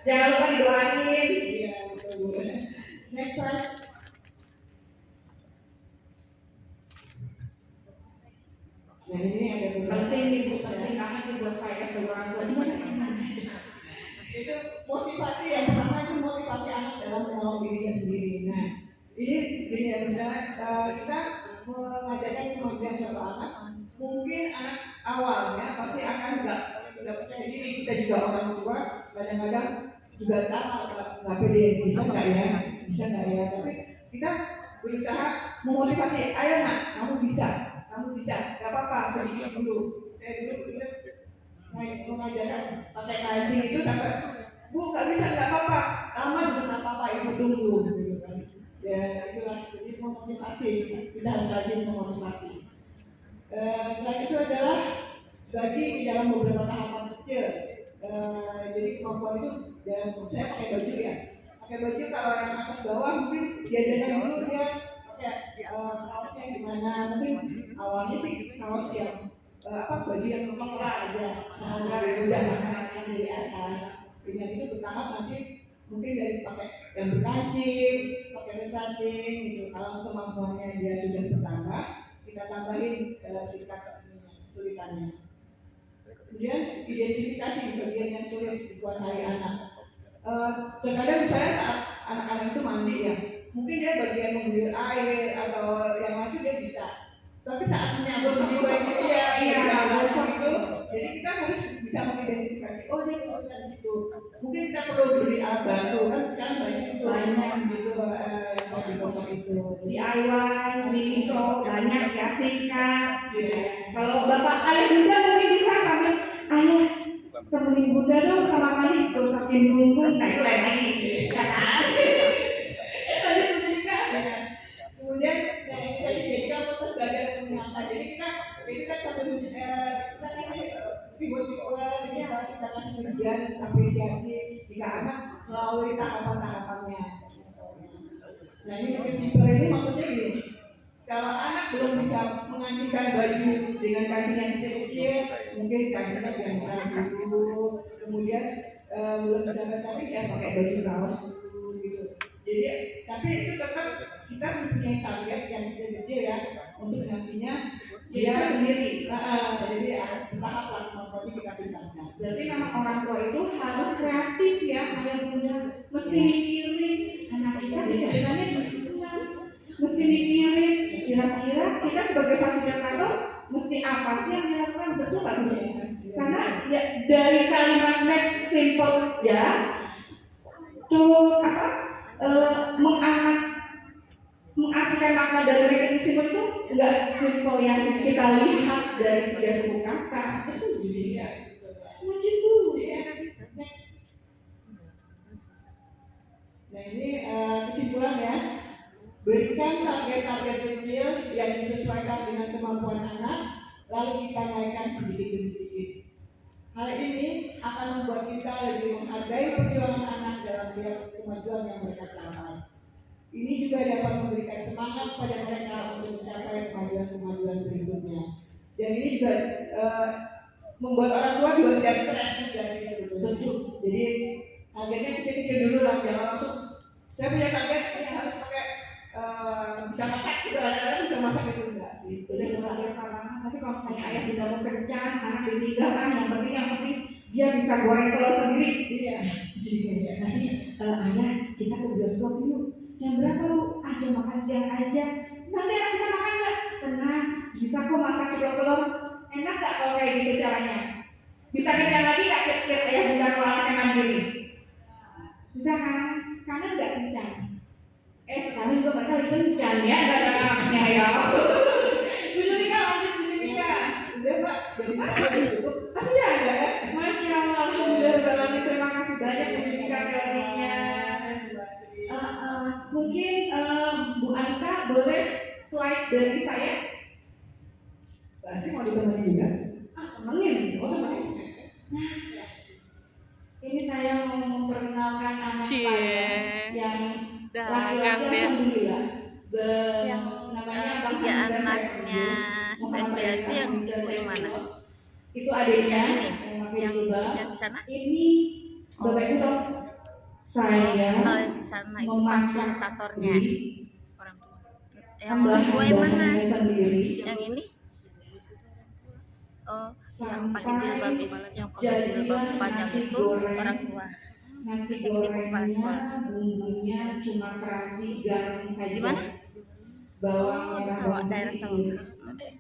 Jangan lupa didoain. Iya, betul Bu. Next slide. Nah ini ada beberapa Penting nih Bu, penting banget nih buat saya sebagai orang tua. itu motivasi yang pertama itu motivasi anak dalam menolong dirinya sendiri. Nah ini gini ya, misalnya kita mengajarkan kemampuan suatu anak, mungkin anak awalnya pasti akan nggak percaya diri. Kita juga orang tua kadang-kadang juga sama, nggak pede, bisa nggak ya, tapi kita berusaha memotivasi, ayo nak, kamu bisa, nggak apa-apa, sedikit dulu. Saya dulu mengajarkan pakai kancing itu sampai, Bu nggak bisa, nggak apa-apa, lama juga nggak apa-apa, ibu tunggu gitu kan. Ya itulah, jadi memotivasi, kita harus rajin memotivasi. Selain itu adalah bagi di dalam beberapa tahapan kecil. Jadi kemampuan itu, dan saya pakai baju ya, kalau yang atas bawah mungkin diajarkan dulu dia pakai kaosnya gimana, mungkin awalnya sih kaos yang baju yang mengelar aja, udah yang dari atas. Dengan itu bertahap nanti mungkin dari pakai yang berkancing, pakai resleting gitu. Kalau kemampuannya dia sudah bertambah, kita tambahin tingkat kesulitannya. Kemudian identifikasi bagian yang sulit dikuasai anak. Terkadang misalnya saat anak-anak itu mandi ya, mungkin dia bagian mengambil air atau yang lain dia bisa, tapi saat menyambut di bagian itu, jadi kita harus bisa mengidentifikasi, oh dia kesulitan di situ. Mungkin kita perlu beli alat bantu, kan sekarang banyak gitu yang mau digosok itu. DIY, miniso, banyak ya, singkat. Kalau bapak ayah bunda mungkin bisa sambil ayah temenin bunda dong kamar mandi, gosokin punggung, nah itu lain lagi. Kemudian dari jadi proses belajar menyangka, jadi kita itu kan sambil kita kasih reward, kita kasih pujian, apresiasi jika anak melalui tahapan-tahapannya. Nah ini prinsip ini maksudnya gini, kalau anak belum bisa mengancingkan baju dengan kancing yang kecil-kecil, mungkin kancingnya yang besar dulu, kemudian belum bisa besar ya pakai baju kaos dulu gitu. Jadi tapi itu tetap kita mempunyai target yang kecil-kecil ya, untuk nantinya dia sendiri. Jadi bertahap lah kemampuan kita tingkatkan. Berarti memang orang tua itu harus kreatif ya, ayah bunda mesti mikirin anak kita bisa dengannya gimana, mesti mikirin kira-kira kita sebagai fasilitator mesti apa sih yang dilakukan, betul nggak Bu? Karena ya, dari kalimat make simple ya tuh mengartikan makna dari make it simple itu nggak simple yang kita lihat dari 30 kata. Nah ini kesimpulan ya, berikan target-target kecil yang disesuaikan dengan kemampuan anak, lalu kita naikkan sedikit demi sedikit. Hal ini akan membuat kita lebih menghargai perjuangan anak dalam melihat kemajuan yang mereka capai. Ini juga dapat memberikan semangat pada mereka untuk mencapai kemajuan-kemajuan berikutnya. Dan ini juga membuat orang tua juga tidak stres juga sih sebetulnya. Jadi targetnya kecil-kecil dulu lah, jangan langsung saya punya target harus pakai bisa masak gitu, kadang-kadang bisa masak itu enggak sih. Udah luar biasa banget. Tapi kalau misalnya ayah bunda mau kerja, anak ditinggalkan, yang penting dia bisa goreng telur sendiri. Iya. Nanti ayah kita ke bioskop dulu. Jam berapa Bu? Jam makan siang aja. Nanti anak kita makan nggak? Tenang, bisa kok masak telur. Enak nggak kalau kayak gitu caranya? Bisa kenyang lagi nggak kira-kira ayah bunda kalau anaknya mandiri? Bisa kan? Kangen nggak kencang? Sekarang juga mereka lebih kencang ya, anaknya ya. Bu Julika lanjut, Bu Julika. Udah Mbak, jadi saya cukup. Masih ada ya? Masya Allah, alhamdulillah. Terima kasih banyak Bu Julika sharingnya. Mungkin Bu Anka boleh slide dari saya? Pasti mau ditemenin juga. Temenin. Oh temenin. Nah, ini saya mau memperkenalkan anak saya yang laki-laki alhamdulillah. Yang namanya tiga anaknya spesialisi yang di mana? Itu adiknya yang di sana. Ini Bapak itu sana itu memasak fasilitatornya sendiri, orang tua. Yang orang tua yang mana? bahan-bahannya sendiri, Yang ini? Oh, yang pakai sampai jilbab ibarat yang pakai jilbab jadilah panjang nasi itu goreng. orang tua. Nasi Yang ini kepala sekolah. gorengnya bumbunya cuma terasi garam saja, Di mana? bawang Oh, merah sawah, bawang daerah putih sawah. iris,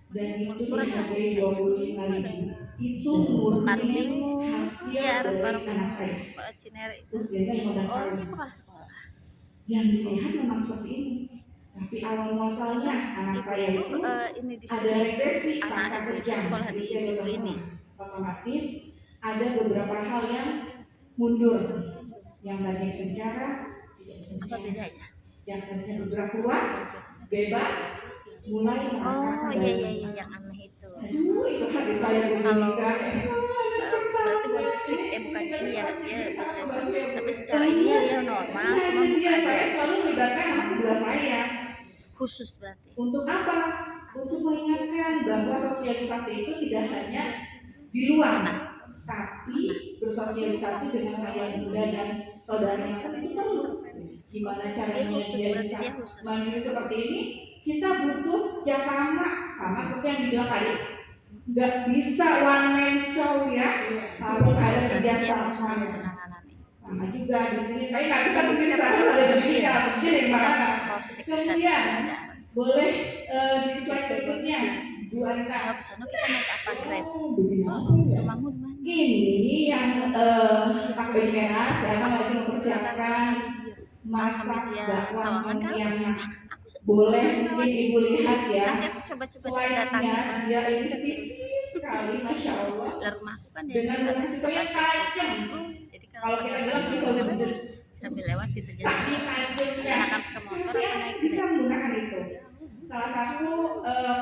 dan itu Kurang dihargai tahu. 25.000. Itu murni Parlingu, hasil iya, dari baru anak saya. Cinere itu. Usianya 15 Oh, tahun. ini kepala sekolah. Yang dilihat memang seperti ini. Tapi awal muasalnya anak saya Itu itu ini di ada sini. regresi Anak pasca itu kejang sekolah di usia 12 ini. tahun. Otomatis ada beberapa hal yang mundur. Yang tadinya secara tidak bisa Apa bicara. bedanya? Yang tadinya bergerak luas, bebas, mulai Oh merangkak iya kembali. iya iya yang aneh itu. Aduh, itu hati saya Kalau berdebar. berarti bukan fisik, bukan ini ya dia bukan. Tapi secara ini dia normal, Nah, cuma itu dia, bukan saya selalu melibatkan anak kedua saya. khusus berarti. Untuk apa? Untuk mengingatkan bahwa sosialisasi itu tidak hanya di luar, tapi bersosialisasi dengan ayah bunda dan saudaranya kan itu perlu. Gimana caranya dia bisa mandiri seperti ini? Kita butuh jasama, sama seperti yang dibilang tadi. Nggak bisa one man show ya, harus ada kerjasama. Sama juga di sini saya nggak bisa sendiri, saya harus ada juga begini mana. Kemudian boleh di slide berikutnya Bu Anita. Kalau ke sana kita naik apa Grab? Begini. Rumahmu di mana? Ini yang pakai baju merah, saya lagi mempersiapkan masak bakwan yang boleh mungkin ibu lihat ya. Nanti aku coba-coba Slide-nya datangin. dia ini tipis sekali, masya Allah. Lah rumahku kan Dengan pisaunya tajam. Jadi Kalau kita bilang pisau judes, sambil lewat gitu jalan. saking tajamnya. Anak ke motor Tapi apa naik bisa Grab? menggunakan itu. Salah satu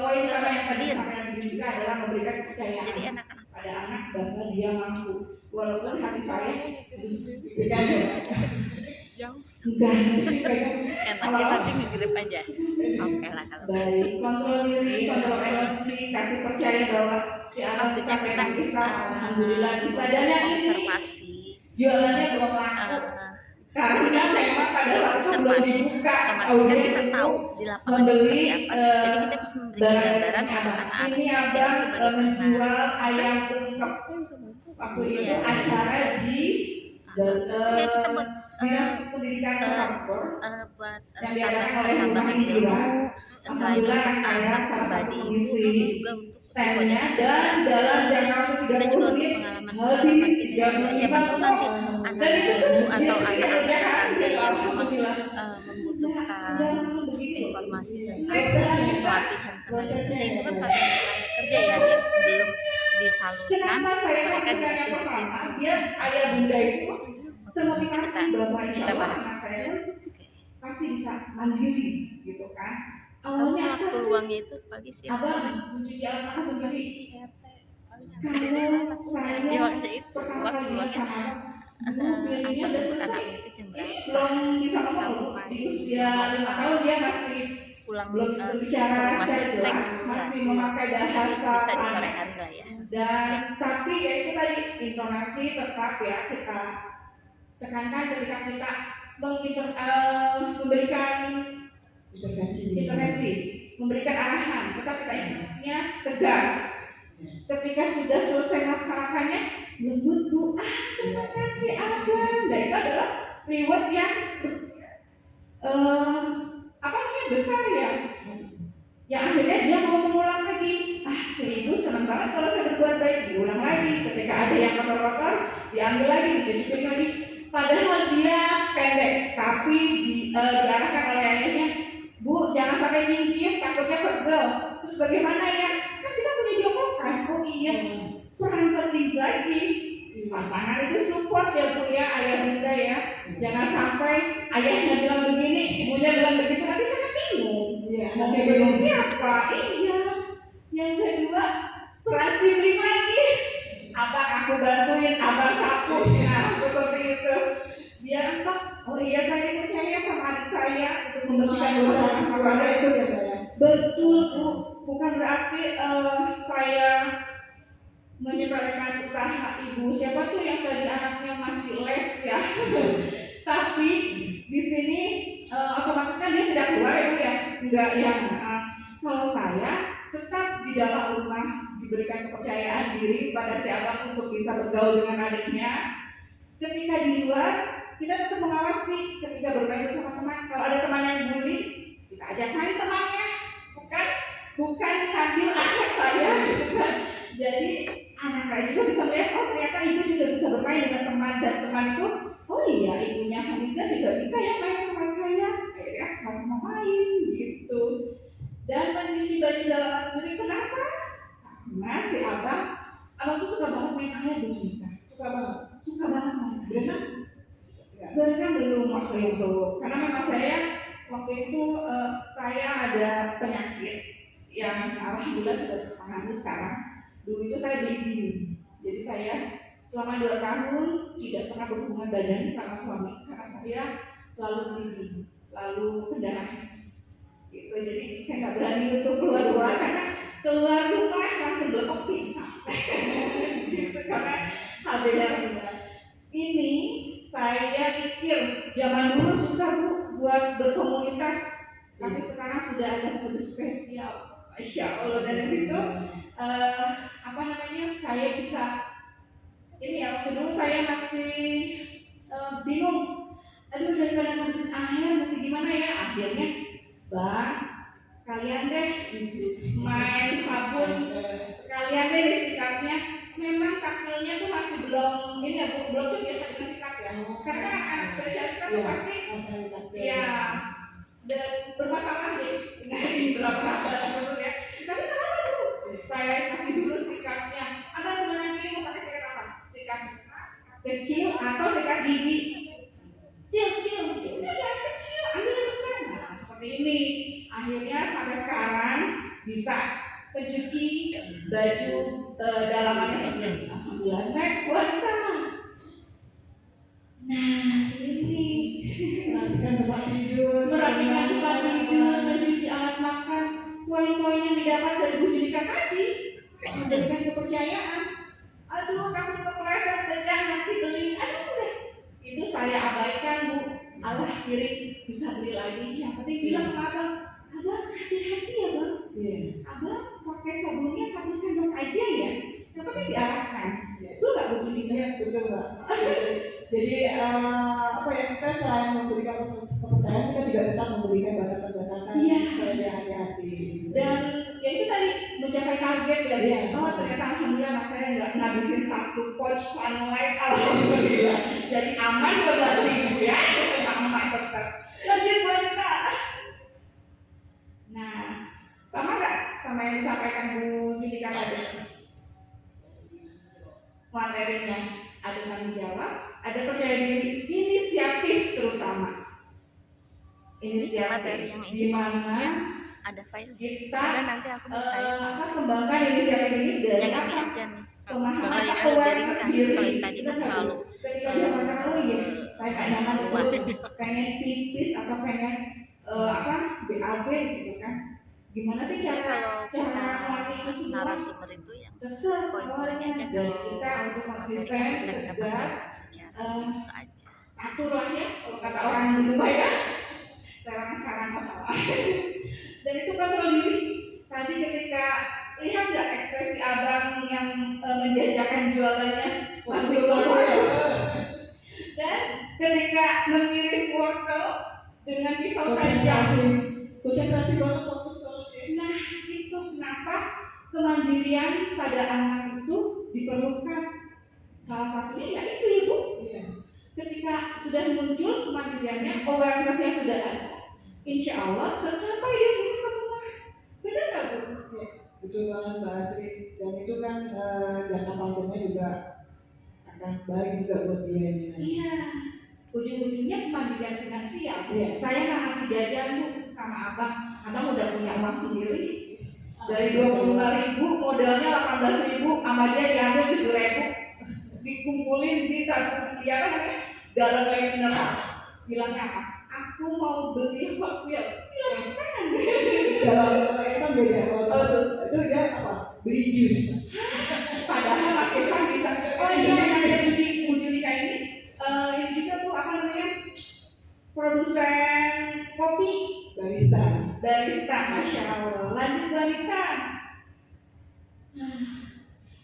poin utama yang tadi disampaikan juga adalah memberikan kepercayaan Jadi anak-anak pada anak bahwa dia mampu. Walaupun hati saya enggak enaknya nanti ngegrip aja. Oke lah kalau baik, kontrol diri, kontrol emosi, kasih percaya bahwa si anak bisa maksudnya kita bisa, alhamdulillah bisa. Dan yang ini observasi jualannya belum laku karena memang pada saat itu belum dibuka otomatis kan kita tahu di lapangan membeli seperti apa. Jadi kita bisa memberikan gambaran untuk anak-anak ini sosial abang itu bagaimana. menjual ayam ungkep waktu itu Iya. acara di Kita buat dinas pendidikan Kota Bogor buat yang diadakan oleh tambahan rumah ilmu hiburan. selain Alhamdulillah untuk saya anak salah satu pribadi pengisi juga untuk standnya koneksi. dan dalam jangka waktu Kita 30 juga untuk menit pengalaman habis siapa tahu nanti anak dan itu ibu atau dia anak-anak kerja kan tetangga yang memang alhamdulillah membutuhkan udah langsung begini informasi tentang Next lagi, Pak. pelatihan tenaga kerja itu kan pelatihan tenaga kerja ya yang sebelum disalurkan Kenapa saya mereka lakukan yang dilatih di pertama? sini. Dia ayah bunda itu termotivasi bahwa insya kita Allah bahas. anak saya pasti bisa mandiri, gitu kan? Kamu Awalnya waktu apa sih? luangnya itu pagi siang sore. Abang mencuci alat makan sendiri. Kalau Ya saya waktu itu pertama waktu kali luangnya sama Bu, piringnya antar udah jemput selesai. anak itu jam berapa? Belum bisa ngomong Bu. Di usia 5 tahun dia masih Pulang belum bisa berbicara rumah secara jelas, teks masih ya. memakai bahasa Bisa di sore anak. hari lah ya. Dan tapi ya itu tadi intonasi tetap ya kita tekankan ketika kita memberikan intervensi, memberikan arahan, tetap kita ingatnya tegas. Ketika sudah selesai melaksanakannya, lembut Bu, terima kasih Abang. Dan itu adalah reward yang apa namanya besar ya. Yang akhirnya dia mau mengulang lagi. Si ibu senang banget kalau saya berbuat baik, diulang lagi. Ketika ada yang kotor-kotor, diambil lagi, dicuci lagi. Padahal dia pendek, tapi diarahkan oleh ayahnya, Bu, jangan sampai nyincir, takutnya pegel. Terus bagaimana ya? Kan kita punya jokokan. Oh iya, peran penting lagi. Pasangan itu support ya Bu ya, ayah bunda ya. Jangan sampai ayahnya bilang begini, ibunya bilang begitu, nanti saya bingung. Mau ngikutin siapa? Iya. Yang kedua, peran sibling lagi. Abang aku bantuin, abang sapu. Nah, seperti itu. Biar entah, oh iya saya percaya sama adik saya untuk membersihkan rumah keluarga itu ya Pak ya. Betul Bu, bukan berarti saya menyepelekan usaha ibu. Siapa tuh yang tadi anaknya masih les ya. Tapi di sini juga yang kalau saya tetap di dalam rumah diberikan kepercayaan diri pada si abang untuk bisa bergaul dengan adiknya. Ketika di luar kita tetap mengawasi ketika bermain bersama teman. Kalau ada teman yang bully, kita ajak main temannya, bukan ambil anak saya, bukan. Jadi anak saya juga bisa melihat, oh ternyata ibu juga bisa bermain dengan teman, dan teman itu, oh iya ibunya Hamiza juga bisa ya main sama saya, ya sama main gitu. Dan mencuci baju dalam hati sendiri, kenapa? Karena si abang tuh suka banget main air Bu Junita. Suka banget main air. Berenang belum waktu itu, karena memang saya waktu itu saya ada penyakit yang alhamdulillah sudah tertangani sekarang. Dulu itu saya bleeding, jadi saya selama 2 tahun tidak pernah berhubungan badan sama suami karena saya selalu bleeding, selalu pendarahan gitu. Jadi saya nggak berani untuk keluar karena keluar rumah langsung belotok pingsan gitu, karena habisnya rendah. Ini saya pikir zaman dulu susah Bu buat berkomunitas, tapi sekarang sudah ada metode spesial, Masya Allah. Dari situ saya bisa ini ya, waktu dulu saya masih bingung, aduh daripada ngurusin air mesti gimana ya, akhirnya Bang sekalian deh main sabun, sekalian deh disikatnya. Memang kakilnya tuh masih belum ini ya Bu, belum tuh biasa dengan sikat ya, karena anak spesial kita tuh pasti ya dan bermasalah deh dengan beberapa tersebut ya. Tapi kenapa Bu? Saya kasih dulu sikatnya. Abang sebenarnya mau pakai sikat apa? Sikat kecil atau sikat gigi? Kecil, udah jangan kecil, ambil yang besar. Nah, seperti ini. Akhirnya sampai sekarang bisa pencuci baju dalamannya seperti ini. Alhamdulillah, next wanita. Nah ini merapikan tempat tidur, mencuci alat makan. Poin-poin yang didapat dari Bu Judika tadi memberikan kepercayaan. Aduh kamu kepleset pecah nanti beli, aduh udah itu saya abaikan Bu. Allah kiri bisa beli lagi, yang penting bilang sama abang, abang hati-hati ya Bang, abang pakai sabunnya 1 sendok aja ya, yang penting diarahkan. Betul nggak Bu Judika? Iya betul Mbak. Jadi kita selain memberikan kepercayaan, kita juga tetap memberikan batasan-batasan supaya hati-hati. Dan ya itu tadi mencapai target ya. Oh ternyata alhamdulillah anak saya nggak ngabisin 1 pouch Sunlight, alhamdulillah. Jadi aman 12.000 ya. Aman tetap. Lanjut wanita. Nah sama nggak sama yang disampaikan Bu Judika tadi? Materinya ada tanggung jawab, ada percaya diri, inisiatif terutama. Inisiatif di mana ada file kita nanti aku mau kembangkan inisiatif ini dari yang ini apa? aja nih. Pemahaman Kalau atau awareness diri. kalau yang tadi kan terlalu Ketika dia merasa oh iya saya nggak nyaman terus pengen pipis atau pengen BAB gitu kan. Gimana sih cara melatih itu semua? narasumber itu yang Tetap poin-poinnya awalnya aja dari kita untuk konsisten, tegas, bisa aja. atur lah ya kalau kata orang dulu ya. Sekarang masalah. Dan itu kontrol diri. Tadi ketika lihat nggak ekspresi abang yang menjajakan jualannya masih dan ketika mengiris wortel dengan pisau tajam. Konsentrasi banget fokus. Nah itu kenapa kemandirian pada anak itu diperlukan. Salah satunya ya itu ya Bu. Ketika sudah muncul kemandiriannya, awareness-nya sudah ada, insya Allah tercapai dia ini semua. Benar nggak Bu? Betul banget Mbak Asri. Dan itu kan jangka panjangnya juga akan baik juga buat dia ini. Iya. Ujung-ujungnya kemandirian finansial. Saya nggak ngasih jajan Bu sama abang. Abang udah punya uang sendiri. Dari 25.000 modalnya 18.000, sama dia diambil 7.000, dikumpulin di tabung dia kan dalam kayak mineral. Bilangnya apa? Aku mau beli hot wheels. Silakan. Kalau itu kan beda. Itu dia apa? Beli jus. Padahal Mas Irfan bisa. Oh iya, ada Bu Judika ini. Ini juga Bu produsen kopi. Barista. Barista, masya Allah. Lanjut wanita.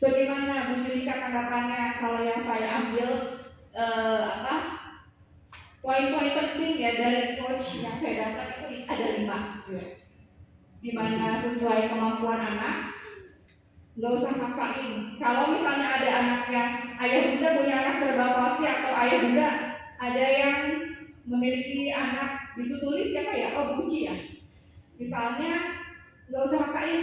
Bagaimana Bu Julika tanggapannya kalau yang saya ambil apa poin-poin penting ya dari coach yang saya dapat itu ada 5, di mana sesuai kemampuan anak, nggak usah maksain. Kalau misalnya ada anaknya ayah bunda punya anak serba palsi atau ayah bunda ada yang memiliki anak disutulis siapa ya? Oh Buci ya. Misalnya nggak usah maksain,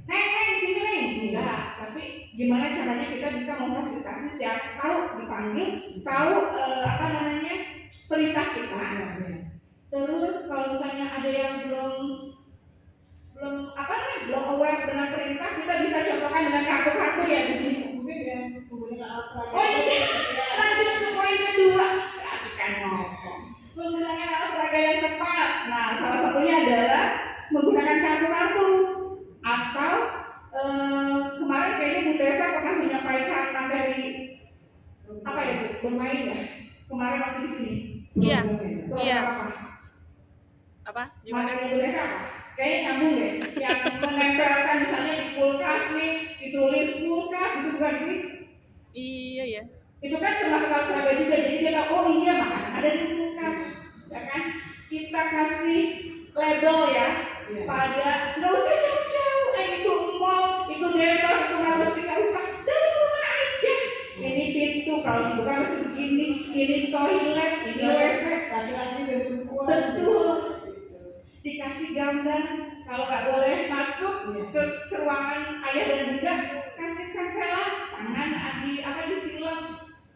neng di sini neng, enggak. Tapi gimana caranya kita bisa memfasilitasi siapa tahu dipanggil, tahu apa namanya perintah kita. Terus kalau misalnya ada yang belum aware dengan perintah, kita bisa contohkan dengan kartu-kartu ya di sini. Mungkin yang menggunakan alat peraga. Oh iya, lanjut ke poin kedua. Kasihkan ngomong. Menggunakan alat peraga yang tepat. Nah, salah satunya adalah menggunakan kartu-kartu atau kemarin kayaknya Bu Tessa pernah menyampaikan materi apa ya Bu? Bermain ya? Kemarin waktu di sini. Iya. Iya. Apa? Gimana? Materi Bu Tessa apa? Kayaknya nyambung deh. Yang menempelkan misalnya di kulkas nih, ditulis kulkas itu bukan sih? Iya ya. Itu kan termasuk alat peraga juga, jadi dia tahu oh iya makanan ada di kulkas, ya kan? Kita kasih label ya pada nggak usah jauh-jauh, itu mall, itu deros, itu bagus, tidak usah dari rumah aja. Ini pintu kalau dibuka harus begini, ini toilet, ini WC, laki-laki dan perempuan. betul. Dikasih gambar, kalau nggak boleh masuk ke ruangan ayah dan bunda, kasih tempelan tangan disilam.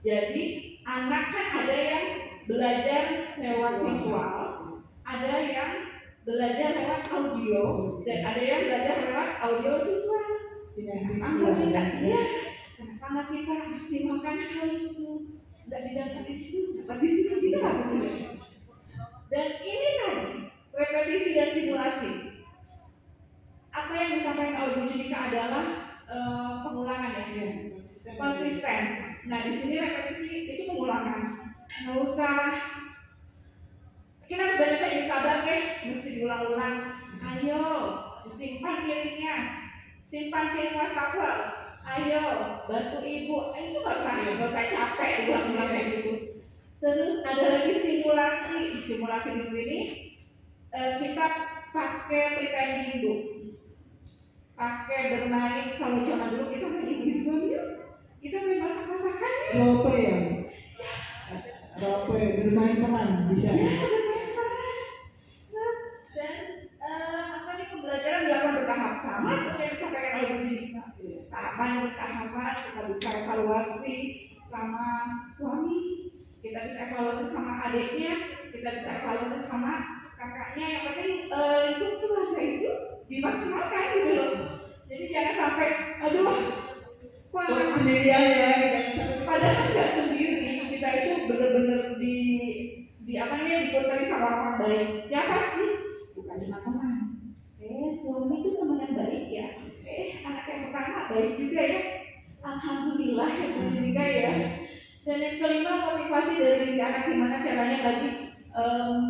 Jadi anak kan ada yang belajar lewat visual, ada yang belajar lewat audio, dan ada yang belajar lewat audio visual. Anak kita, ya, anak kita maksimalkan hal itu, nggak didapat di situ, dapat di sini kita lah betul. Dan ini tadi repetisi dan simulasi. Apa yang disampaikan oleh Bu Julika adalah pengulangan ya, konsisten. Nah di sini repetisi itu pengulangan. Nggak usah kita harus banyak sabar deh, mesti diulang-ulang. Ayo simpan piringnya, simpan piring wastafel. Ayo bantu ibu. Itu nggak usah capek ulang-ulang kayak gitu. Terus ada lagi simulasi. Simulasi di sini kita pakai pretending book, pakai bermain. Kalau zaman dulu kita main ibu-ibuan yuk, kita main masak-masakan Rope ya, rope bermain peran bisa. Ya, bermain peran. Nah, dan pembelajaran dilakukan bertahap sama seperti yang disampaikan oleh Bu Julika. Tahapan demi tahapan kita bisa evaluasi sama suami, kita bisa evaluasi sama adiknya, kita bisa evaluasi sama kakaknya. Yang penting itu keluarga itu dimaksimalkan gitu loh. Jadi jangan sampai aduh wah sendirian ya, padahal nggak sendiri. Kita itu benar-benar diputari sama orang baik. Siapa sih? Bukan cuma teman. Suami itu teman yang baik ya. Anak yang pertama baik juga ya. Alhamdulillah ya Bu Julika ya. Dan yang kelima motivasi dari diri anak, gimana caranya tadi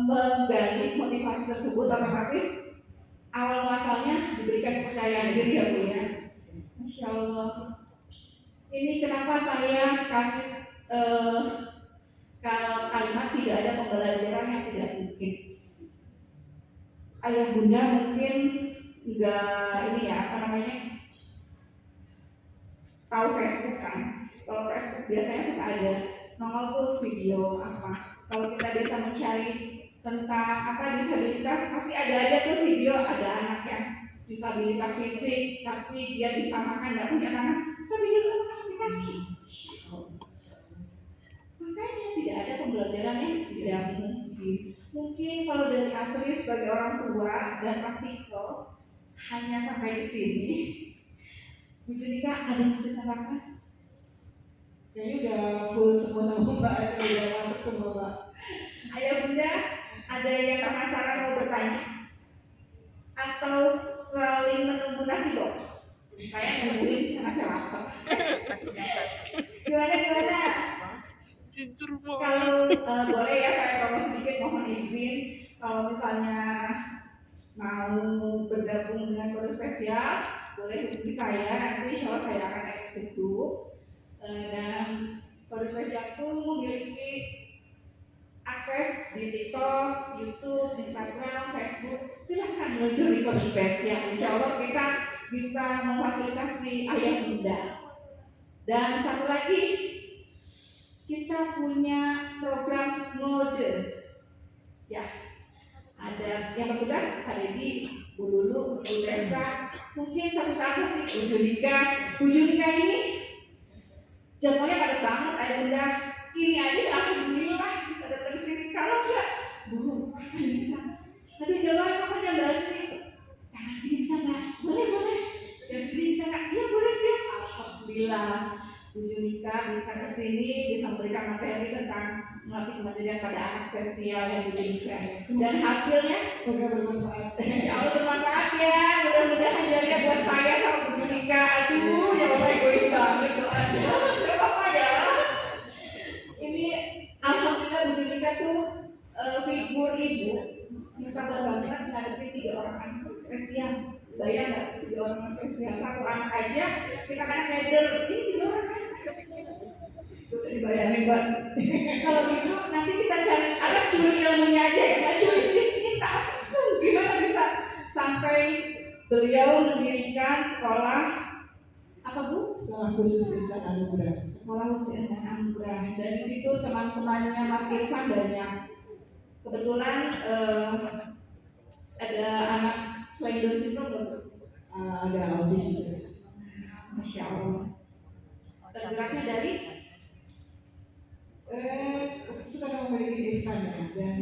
menggali motivasi tersebut. Otomatis awal muasalnya diberikan kepercayaan diri ya Bu ya. Masya Allah. Ini kenapa saya kasih kalimat tidak ada pembelajaran yang tidak mungkin. Ayah bunda mungkin enggak tahu Facebook kan. Kalau Facebook biasanya suka ada nongol tuh video apa. Kalau kita biasa mencari tentang disabilitas, pasti ada aja tuh video ada anak yang disabilitas fisik tapi dia bisa makan nggak punya tangan, tapi dia bisa makan kaki. Makanya tidak ada pembelajaran yang tidak mungkin. Mungkin kalau dari Asri sebagai orang tua dan praktikal hanya sampai di sini. Bu Julika ada yang bisa tambahkan? Kayaknya udah full semua sama Mbak, udah masuk semua Mbak. Ayah bunda, ada yang penasaran mau bertanya? Atau saling menunggu nasi box? Saya nungguin karena saya lapar. Gimana? Jujur Bu. Kalau boleh ya saya promo sedikit, mohon izin. Kalau misalnya mau spesial, boleh hubungi saya, nanti insya Allah saya akan edit itu. Dan kode spesial itu memiliki akses di TikTok, YouTube, Instagram, Facebook. Silahkan meluncuri kode spesial. Insya Allah kita bisa memfasilitasi ayah bunda. Dan satu lagi, kita punya program mode. Ya, ada yang bertugas hari ini Bu Lulu, Bu Desa, mungkin satu saat nanti Bu Julika. Bu Julika ini jadwalnya padat banget ayah bunda. Ini aja alhamdulillah bisa datang ke sini. Kalau enggak, Bu, kapan bisa? Aduh jadwalnya kapan jam berapa sih? Tanggal sini bisa nggak? Boleh. Jam sini bisa nggak? Iya boleh sih. Alhamdulillah. Bu Julika bisa ke sini, bisa memberikan materi tentang melatih kemandirian pada anak spesial yang diberikan. Dan hasilnya Semoga bermanfaat. insya Allah bermanfaat ya. Mudah-mudahan jadinya buat saya sama Bu Julika. Aduh, ya Bapak egois banget doanya. Ya Bapak ya. Ini alhamdulillah Bu Julika tuh figur ibu yang sabar banget ngadepin 3 orang anak spesial. Bayang nggak 3 orang anak spesial, 1 anak aja kita kadang keder. Ini 3 orang anak. Bisa dibayangin Mbak. Kalau gitu nanti kita cari ada curi ilmunya aja ya, nggak curi sih kita langsung gimana bisa sampai beliau mendirikan sekolah apa Bu? Sekolah khusus Insan Anugerah. Sekolah khusus Insan Anugerah. Dan di situ teman-temannya Mas Irfan banyak. Kebetulan ada anak selain Down syndrome nggak, Bu? Ada audis juga. Masya Allah. Tergeraknya dari Itu karena memiliki Irfan ya, dan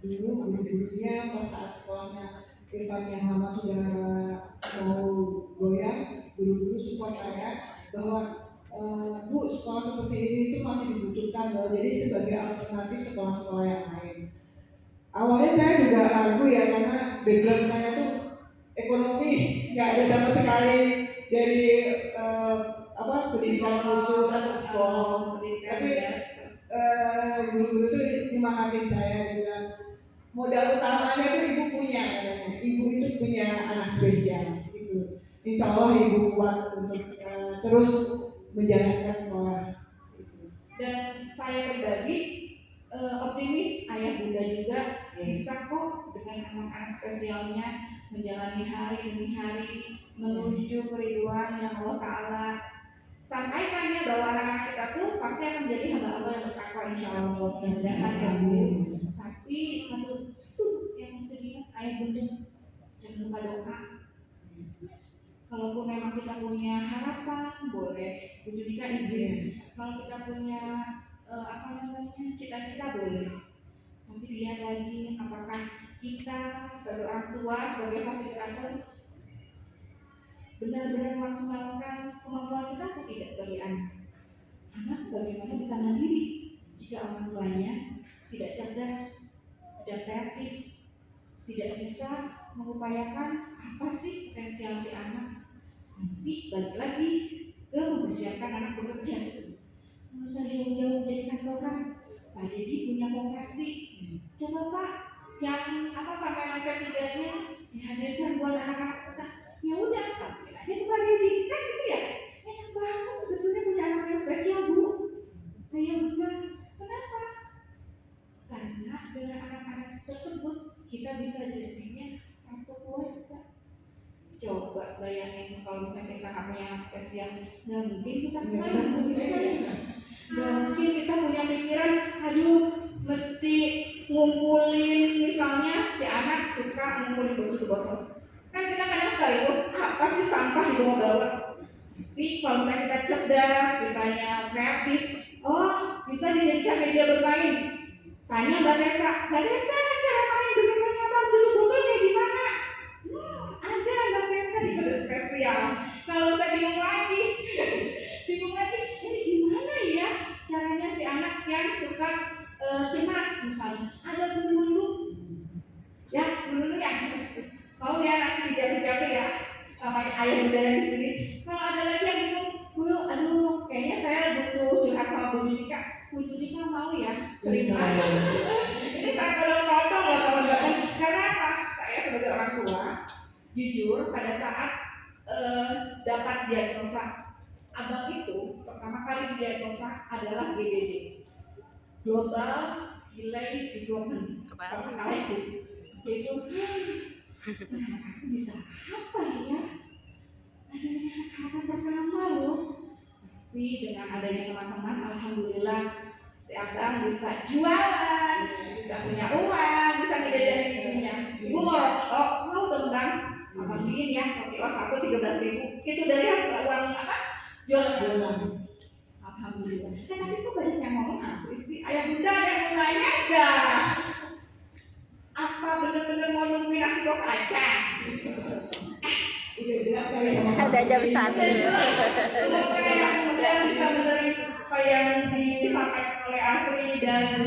dulu guru-gurunya pas saat sekolahnya Irfan yang lama sudah mau goyang, guru-guru support saya bahwa Bu, sekolah seperti ini itu masih dibutuhkan loh, jadi sebagai alternatif sekolah-sekolah yang lain. Awalnya saya juga ragu ya, karena background saya tuh ekonomi, nggak ada sama sekali dari pendidikan khusus atau sekolah. Tapi guru-guru itu nyemangatin saya, bilang modal utamanya itu ibu punya, katanya. Ibu itu punya anak spesial gitu. Insya Allah ibu kuat untuk terus menjalankan sekolah gitu. dan saya pribadi optimis ayah bunda juga bisa kok dengan anak-anak spesialnya menjalani hari demi hari menuju keriduan yang Allah Ta'ala sampaikan ya, bahwa anak-anak kita tuh pasti akan menjadi hamba-hamba yang bertakwa insya Allah. Mudah-mudahan ya Bu. Tapi satu yang mesti diingat ayah bunda, jangan lupa doa. Kalaupun memang kita punya harapan, boleh Bu Judika izin. Kalau kita punya cita-cita boleh. Tapi lihat lagi apakah kita sebagai orang tua, sebagai fasilitator benar-benar maksimalkan kemampuan kita atau tidak bagi anak. Anak bagaimana bisa mandiri jika orang tuanya tidak cerdas, tidak kreatif, tidak bisa mengupayakan apa sih potensial si anak. Nanti balik lagi ke mempersiapkan anak bekerja. Nggak usah jauh-jauh jadi kantoran. Pak Dedi punya vokasi. Coba Pak, yang pameran ketiganya dihadirkan buat anak-anak kita. Ya udah, sampai aja ke Pak Dedi. Kan gitu ya. Enak banget sebetulnya punya anak yang spesial Bu. Kayak benar. Kenapa? Karena dengan anak-anak tersebut kita bisa jadinya satu keluarga. Coba bayangin kalau misalnya kita nggak punya anak spesial, nggak mungkin kita nggak mungkin kita punya pikiran, aduh mesti ngumpulin, misalnya si anak suka ngumpulin botol. Kan kita kadang sekali tuh apa sih sampah dibawa-bawa. Tapi kalau misalnya kita cerdas, kitanya kreatif, oh bisa dijadikan media bermain. Tanya Mbak Desa, cara main dengan sampah tutup botolnya gimana? Ada Mbak Desa di kode spesial. Kalau saya bingung lagi, ini gimana ya caranya si anak yang suka cemas misalnya. Ada Bu Lulu, ya Bu Lulu ya. Mau ya nanti dijawab ya sama ayah bunda yang di sini. Kalau ada lagi yang bingung, Bu, aduh kayaknya saya butuh curhat sama Bu Judika. Bu Judika mau ya terima. Ini saya tolong loh teman-teman. Karena apa? Saya sebagai orang tua, jujur bersyukur pada saat dapat diagnosa. Abang itu pertama kali diagnosa adalah GDD, Global Delay Development. Kalau salah itu aku bisa apa ya? Anak pertama loh. Tapi dengan adanya teman-teman, alhamdulillah si abang bisa jualan, bisa punya uang, bisa ngejajanin dirinya. Ibu mau rokok, mau dong bang? Abang bikin ya, kopi os aku 13.000. Itu dari hasil uang apa? Jualan. Alhamdulillah. Tapi kok banyak yang ngomong asli sih? Ayah bunda ada yang mau nanya enggak? Apa bener-bener mau nungguin nasi kok aja? Udah jelas kali ya. Udah jam 1. Semoga yang muda bisa menerima apa yang disampaikan oleh Asri dan